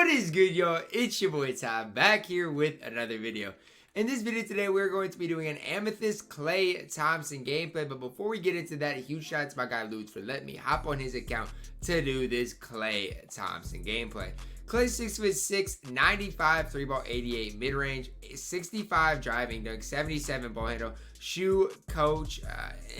What is good, y'all? It's your boy Ty, back here with another video. In this video today, we're going to be doing an Amethyst Klay Thompson gameplay. But before we get into that, huge shout out to my guy Lutz for letting me hop on his account to do this Klay Thompson gameplay. Klay 6'6", 95 3-ball, 88 mid-range, 65 driving dunk, 77 ball handle, shoe, coach,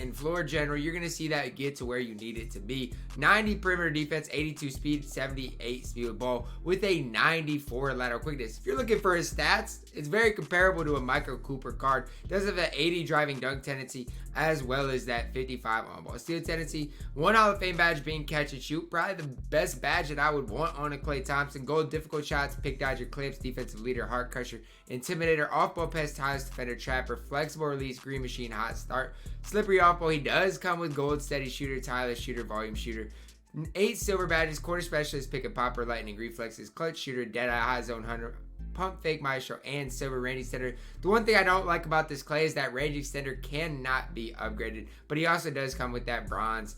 and floor general. You're going to see that get to where you need it to be. 90 perimeter defense, 82 speed, 78 speed with ball, with a 94 lateral quickness. If you're looking for his stats, it's very comparable to a Michael Cooper card. Does have that 80 driving dunk tendency, as well as that 55 on-ball steal tendency. One Hall of Fame badge being catch and shoot. Probably the best badge that I would want on a Klay Thompson. Gold difficult shots, pick dodger, clips, defensive leader, heart crusher, intimidator, off-ball pest, highest defender, trapper, flexible release, green machine, hot start, slippery off-ball. He does come with gold, steady shooter, tireless shooter, volume shooter. 8 silver badges, quarter specialist, pick and popper, lightning reflexes, clutch shooter, dead eye, high zone hunter, pump fake maestro, and silver range extender. The one thing I don't like about this Klay is that range extender cannot be upgraded, but he also does come with that bronze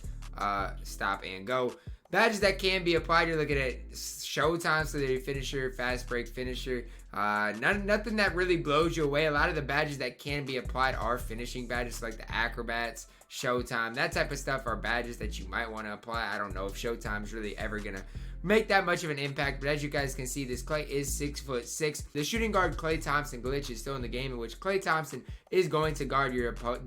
stop and go. Badges that can be applied, you're looking at Showtime, so they're finisher, fast break finisher. Nothing that really blows you away. A lot of the badges that can be applied are finishing badges, like the acrobats, Showtime, that type of stuff are badges that you might want to apply. I don't know if Showtime's really ever gonna make that much of an impact, but as you guys can see, this Klay is 6'6". The shooting guard Klay Thompson glitch is still in the game, in which Klay Thompson is going to guard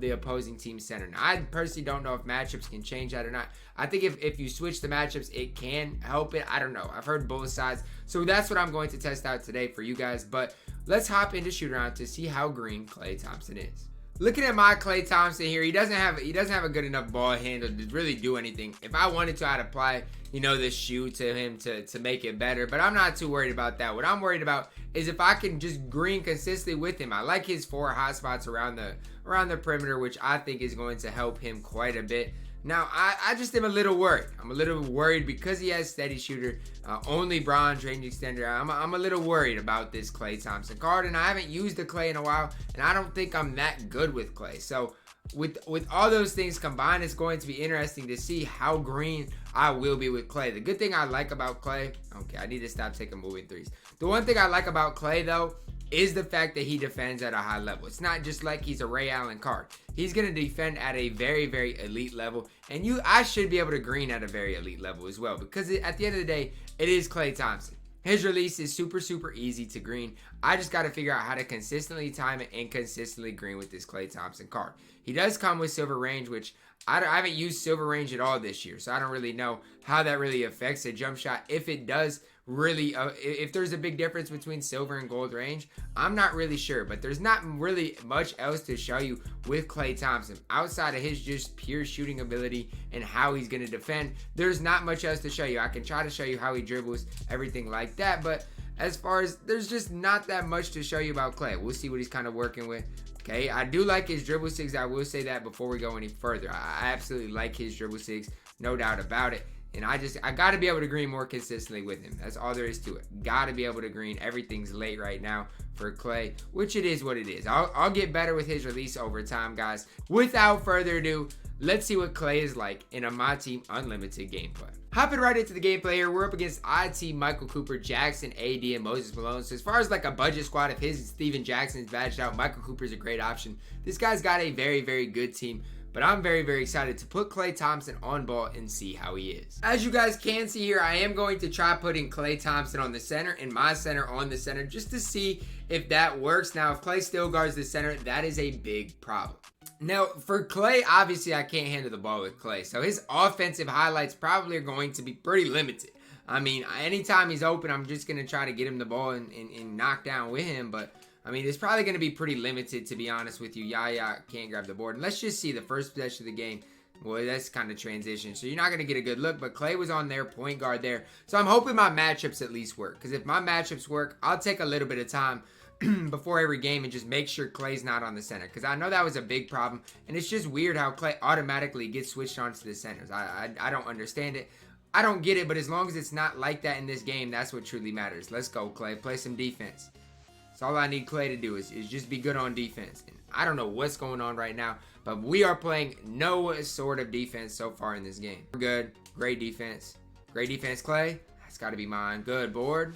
the opposing team center. Now, I personally don't know if matchups can change that or not. I think if you switch the matchups, it can help it. I don't know. I've heard both sides, so that's what I'm going to test out today for you guys. But let's hop into shoot around to see how green Klay Thompson is. Looking at my Klay Thompson here, he doesn't have a good enough ball handle to really do anything. If I wanted to, I'd apply, this shoe to him to make it better, but I'm not too worried about that. What I'm worried about is if I can just green consistently with him. I like his 4 hot spots around the perimeter, which I think is going to help him quite a bit. Now, I just am a little worried. I'm a little worried because he has steady shooter, only bronze range extender. I'm a little worried about this Klay Thompson card, and I haven't used the Klay in a while, and I don't think I'm that good with Klay. So with all those things combined, it's going to be interesting to see how green I will be with Klay. The good thing I like about Klay, okay, I need to stop taking moving threes. The one thing I like about Klay, though, is the fact that he defends at a high level. It's not just like he's a Ray Allen card. He's going to defend at a very, very elite level. And I should be able to green at a very elite level as well. Because at the end of the day, it is Klay Thompson. His release is super, super easy to green. I just got to figure out how to consistently time it and consistently green with this Klay Thompson card. He does come with silver range, which I haven't used silver range at all this year. So I don't really know how that really affects a jump shot. If it does really, if there's a big difference between silver and gold range, I'm not really sure. But there's not really much else to show you with Klay Thompson outside of his just pure shooting ability and how he's going to defend. There's not much else to show you. I can try to show you how he dribbles, everything like that, but as far as, there's just not that much to show you about Klay. We'll see what he's kind of working with. Okay, I do like his dribble 6. I will say that before we go any further. I absolutely like his dribble 6, no doubt about it. And I got to be able to green more consistently with him. That's all there is to it. Got to be able to green. Everything's late right now for Klay, which it is what it is. I'll get better with his release over time, guys. Without further ado, let's see what Klay is like in a MyTEAM Unlimited gameplay. Hopping right into the gameplay here, we're up against IT, Michael Cooper, Jackson, AD, and Moses Malone. So as far as like a budget squad, if his Steven Jackson's badged out, Michael Cooper's a great option. This guy's got a very, very good team. But I'm very, very excited to put Klay Thompson on ball and see how he is. As you guys can see here, I am going to try putting Klay Thompson on the center and my center on the center just to see if that works. Now, if Klay still guards the center, that is a big problem. Now, for Klay, obviously, I can't handle the ball with Klay. So his offensive highlights probably are going to be pretty limited. I mean, anytime he's open, I'm just going to try to get him the ball and knock down with him. But I mean, it's probably going to be pretty limited, to be honest with you. Yaya can't grab the board. And let's just see the first possession of the game. Well, that's kind of transition. So you're not going to get a good look. But Klay was on there, point guard there. So I'm hoping my matchups at least work. Because if my matchups work, I'll take a little bit of time before every game and just make sure Klay's not on the center. Because I know that was a big problem. And it's just weird how Klay automatically gets switched onto the centers. I don't understand it. I don't get it. But as long as it's not like that in this game, that's what truly matters. Let's go, Klay. Play some defense. So all I need Klay to do is just be good on defense. And I don't know what's going on right now, but we are playing no sort of defense so far in this game. We're good. Great defense. Great defense, Klay. That's got to be mine. Good board.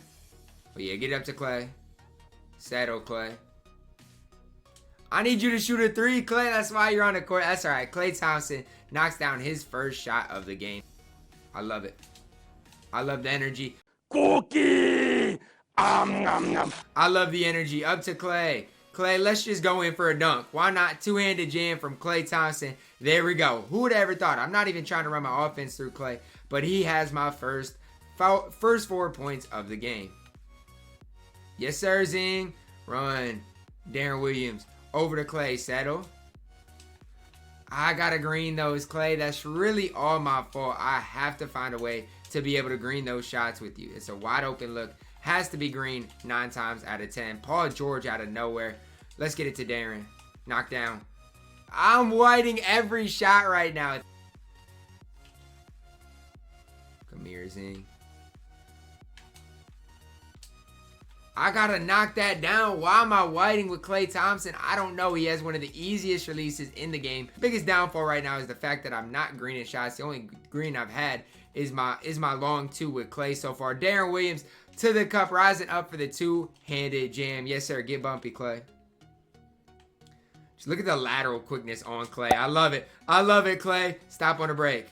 Oh, yeah, get it up to Klay. Settle, Klay. I need you to shoot a 3, Klay. That's why you're on the court. That's all right. Klay Thompson knocks down his first shot of the game. I love it. I love the energy. Cookie! I love the energy. Up to Klay. Klay, let's just go in for a dunk. Why not? Two-handed jam from Klay Thompson. There we go. Who would have ever thought? I'm not even trying to run my offense through Klay, but he has my first 4 points of the game. Yes, sir, Zing. Run. Darren Williams. Over to Klay. Settle. I got to green those, Klay. That's really all my fault. I have to find a way to be able to green those shots with you. It's a wide open look. Has to be green 9 times out of 10. Paul George out of nowhere. Let's get it to Darren. Knock down. I'm whiting every shot right now. Come here, Zing. I gotta knock that down. Why am I whiting with Klay Thompson? I don't know. He has one of the easiest releases in the game. Biggest downfall right now is the fact that I'm not greening shots. The only green I've had is my long 2 with Klay so far. Darren Williams to the cup, rising up for the two-handed jam. Yes, sir. Get bumpy, Klay. Just look at the lateral quickness on Klay. I love it. I love it, Klay. Stop on the break.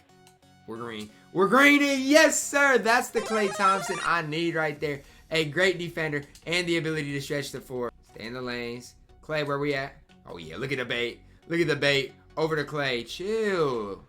We're green. We're greening. Yes, sir. That's the Klay Thompson I need right there. A great defender and the ability to stretch the floor. Stay in the lanes. Klay, where we at? Oh, yeah. Look at the bait. Look at the bait. Over to Klay. Chill.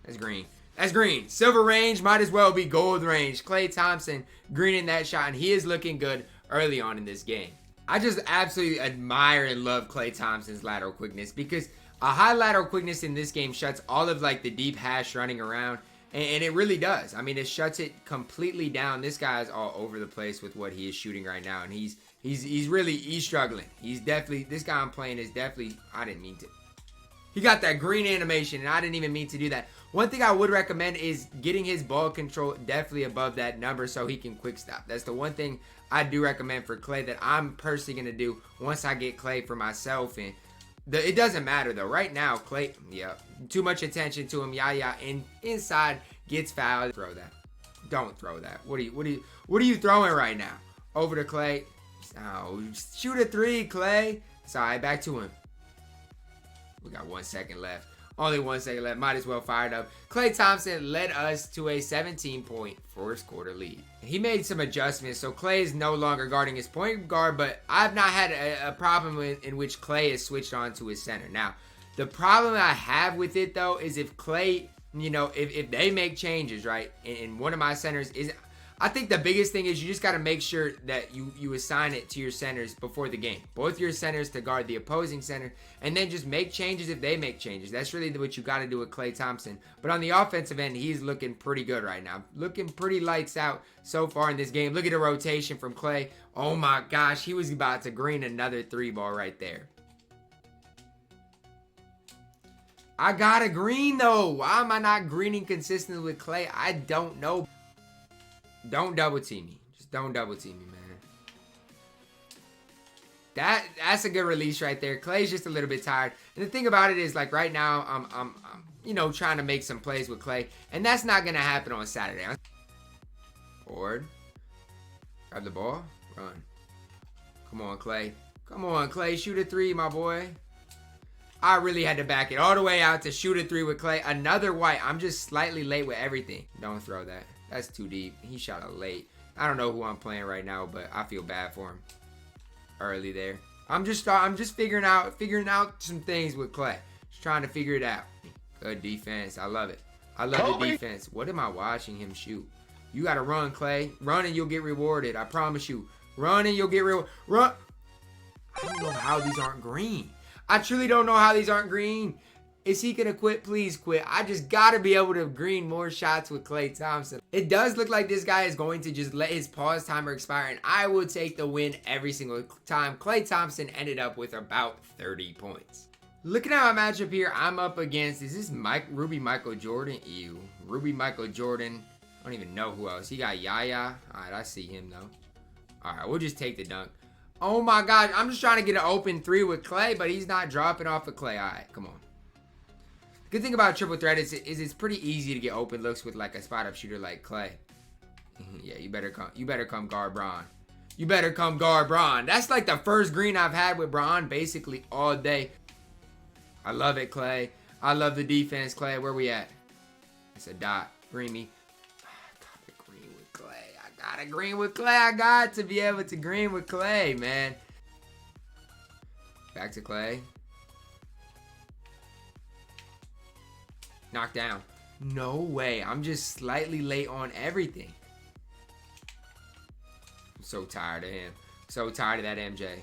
That's green. That's green. Silver range might as well be gold range. Klay Thompson greening that shot, and he is looking good early on in this game. I just absolutely admire and love Klay Thompson's lateral quickness because a high lateral quickness in this game shuts all of like the deep hash running around. And it really does. I mean, it shuts it completely down. This guy's all over the place with what he is shooting right now. And he's struggling. He's definitely, this guy I'm playing is definitely, I didn't mean to. He got that green animation, and I didn't even mean to do that. One thing I would recommend is getting his ball control definitely above that number so he can quick stop. That's the one thing I do recommend for Klay that I'm personally going to do once I get Klay for myself. And it doesn't matter though. Right now, Klay, yeah, too much attention to him. And inside gets fouled. Throw that. Don't throw that. What are you throwing right now? Over to Klay. Oh, shoot a 3, Klay. Sorry, back to him. We got 1 second left. Only 1 second left. Might as well fire it up. Klay Thompson led us to a 17-point first quarter lead. He made some adjustments, so Klay is no longer guarding his point guard, but I've not had a problem in which Klay is switched on to his center. Now, the problem I have with it, though, is if Klay, you know, if they make changes, right, and one of my centers isn't, I think the biggest thing is you just got to make sure that you assign it to your centers before the game. Both your centers to guard the opposing center, and then just make changes if they make changes. That's really what you got to do with Klay Thompson. But on the offensive end, he's looking pretty good right now. Looking pretty lights out so far in this game. Look at the rotation from Klay. Oh my gosh, he was about to green another 3-ball right there. I got to green though. Why am I not greening consistently with Klay? I don't know. Don't double team me. Just don't double team me, man. That's a good release right there. Klay's just a little bit tired. And the thing about it is, like, right now, I'm you know, trying to make some plays with Klay. And that's not going to happen on Saturday. Forward. Grab the ball. Run. Come on, Klay. Come on, Klay. Shoot a 3, my boy. I really had to back it all the way out to shoot a 3 with Klay. Another white. I'm just slightly late with everything. Don't throw that. That's too deep. He shot it late. I don't know who I'm playing right now, but I feel bad for him. Early there. I'm just figuring out some things with Klay. Just trying to figure it out. Good defense. I love it. I love the defense. What am I watching him shoot? You gotta run, Klay. Run and you'll get rewarded. I promise you. Run and you'll get rewarded. Run. I don't know how these aren't green. I truly don't know how these aren't green. Is he going to quit? Please quit. I just got to be able to green more shots with Klay Thompson. It does look like this guy is going to just let his pause timer expire, and I will take the win every single time. Klay Thompson ended up with about 30 points. Looking at my matchup here, I'm up against, is this Ruby Michael Jordan? Ew. Ruby Michael Jordan. I don't even know who else. He got Yaya. All right, I see him, though. All right, we'll just take the dunk. Oh, my God. I'm just trying to get an open 3 with Klay, but he's not dropping off of Klay. All right, come on. Good thing about triple threat is it's pretty easy to get open looks with like a spot up shooter like Klay. Yeah, you better come guard Bron. You better come guard Bron. That's like the first green I've had with Bron basically all day. I love it, Klay. I love the defense, Klay. Where we at? It's a dot. Green me. I gotta green with Klay. I gotta green with Klay. I got to be able to green with Klay, man. Back to Klay. Knock down. No way. I'm just slightly late on everything. I'm so tired of him. So tired of that MJ.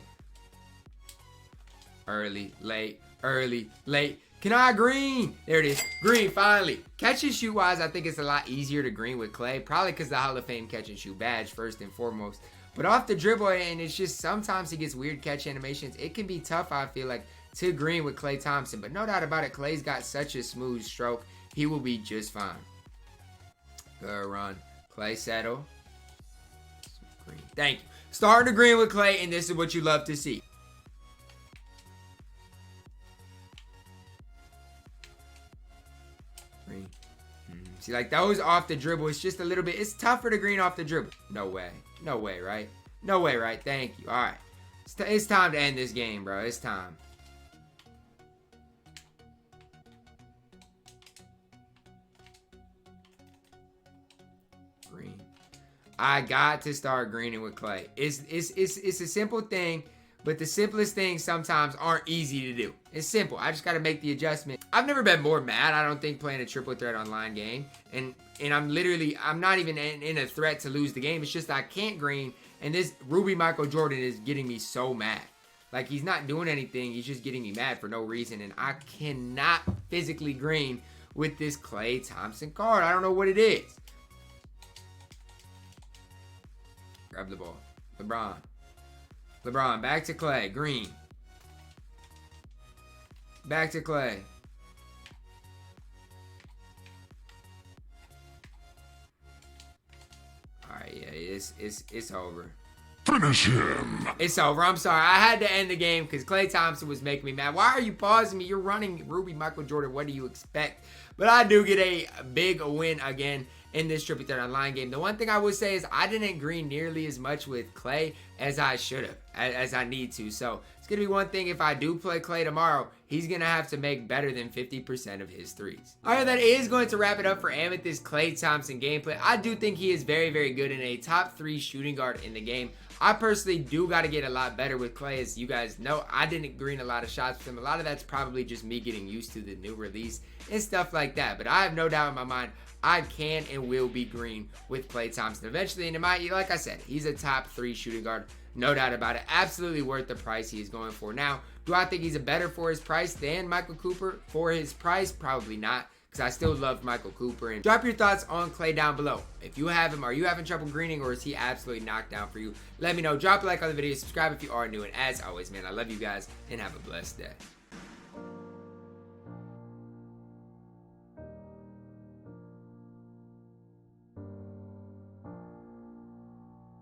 Early, late, early, late. Can I green? There it is. Green, finally. Catch and shoot wise, I think it's a lot easier to green with Klay. Probably because the Hall of Fame catch and shoot badge first and foremost. But off the dribble, and it's just sometimes he gets weird catch animations. It can be tough, I feel like, to green with Klay Thompson. But no doubt about it, Klay's got such a smooth stroke. He will be just fine. Good run. Klay, settle. Green. Thank you. Starting to green with Klay, and this is what you love to see. Green. See, like those off the dribble, it's just a little bit, it's tougher to green off the dribble. No way. No way, right? No way, right? Thank you. All right. It's time to end this game, bro. It's time. Green. I got to start greening with Klay. It's a simple thing, but the simplest things sometimes aren't easy to do. It's simple. I just got to make the adjustment. I've never been more mad, I don't think, playing a triple threat online game. And I'm not even in a threat to lose the game. It's just I can't green. And this Ruby Michael Jordan is getting me so mad. Like, he's not doing anything. He's just getting me mad for no reason. And I cannot physically green with this Klay Thompson card. I don't know what it is. Grab the ball. LeBron, back to Klay. Green. Back to Klay. Alright, yeah, it's over. Finish him. It's over. I'm sorry. I had to end the game because Klay Thompson was making me mad. Why are you pausing me? You're running Ruby Michael Jordan. What do you expect? But I do get a big win again in this triple threat online game. The one thing I would say is I didn't green nearly as much with Klay as I should have, as I need to. So it's going to be one thing if I do play Klay tomorrow, he's going to have to make better than 50% of his threes. All right, that is going to wrap it up for Amethyst Klay Thompson gameplay. I do think he is very, very good in a top 3 shooting guard in the game. I personally do got to get a lot better with Klay. As you guys know, I didn't green a lot of shots with him. A lot of that's probably just me getting used to the new release and stuff like that. But I have no doubt in my mind, I can and will be green with Klay Thompson eventually. And like I said, he's a top 3 shooting guard. No doubt about it. Absolutely worth the price he is going for. Now, do I think he's a better for his price than Michael Cooper? For his price, probably not. Because I still love Michael Cooper. And drop your thoughts on Klay down below. If you have him, are you having trouble greening, or is he absolutely knocked down for you? Let me know. Drop a like on the video. Subscribe if you are new. And as always, man, I love you guys and have a blessed day.